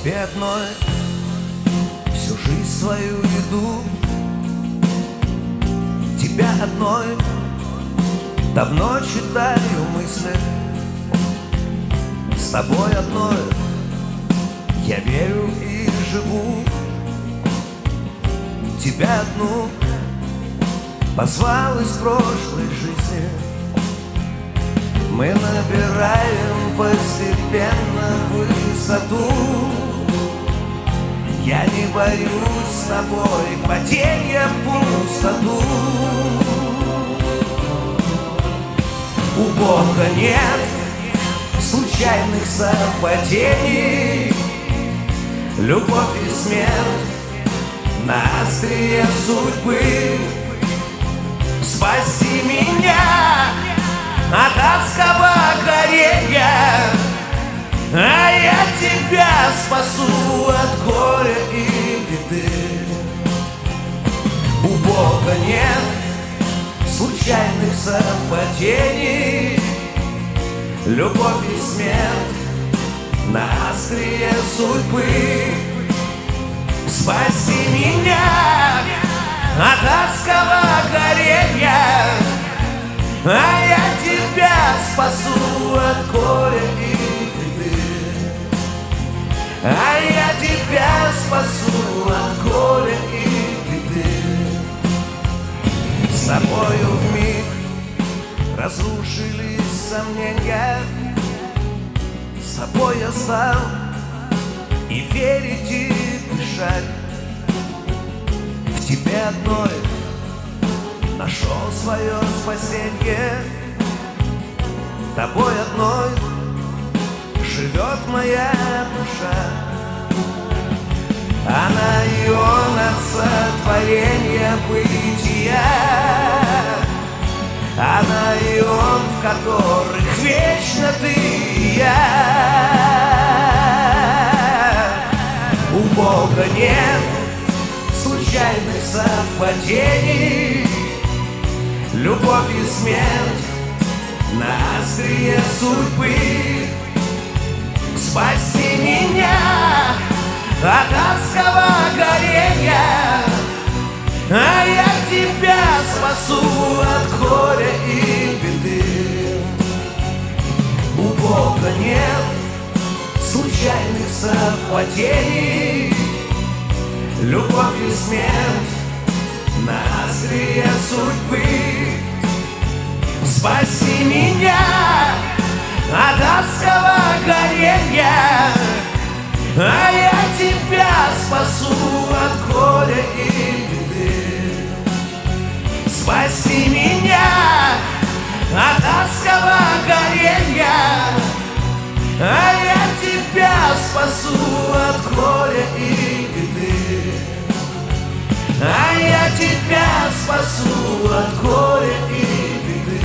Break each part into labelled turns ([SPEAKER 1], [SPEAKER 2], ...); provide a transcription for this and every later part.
[SPEAKER 1] тебе одной всю жизнь свою веду, тебя одной давно читаю мысли, с тобой одной я верю и живу, тебя одну позвал из прошлой жизни. Мы набираем постепенно высоту. Я не боюсь с тобой падения в пустоту. У Бога нет случайных совпадений. Любовь и смерть на острие судьбы. Спаси меня от адского горения, а я тебя спасу от горя и беды. У Бога нет случайных совпадений. Любовь и смерть на острие судьбы. Спаси меня от адского горения, а я тебя спасу от горя и беды. А я тебя спасу от горя и беды. С тобою вмиг разрушились сомнения. С тобой я стал и верить, и дышать. В тебе одной нашел свое спасенье. Тобой одной живет моя душа. Она ион от сотворения бытия. Она ион, в которых вечно ты и я. У Бога нет случайных совпадений. Любовь и смерть на острие судьбы. Спаси меня от адского горения, а я тебя спасу от горя и беды. У Бога нет случайных совпадений. Любовь и смерть на острие судьбы. Спаси меня от адского горения, а я тебя спасу от горя и беды. Спаси меня от адского горения, а я тебя спасу от горя и беды. А я тебя спасу от горя и беды.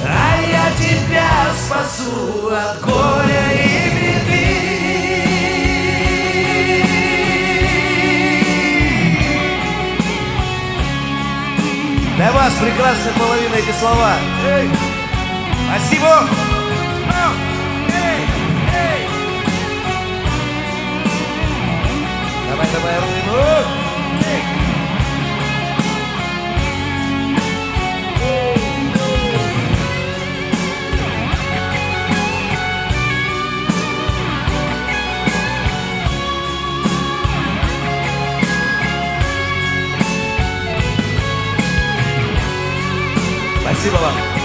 [SPEAKER 1] А я тебя спасу от горя и беды. Для вас, прекрасная половина, эти слова. Эй! Спасибо! Давай, давай, руину! Спасибо вам.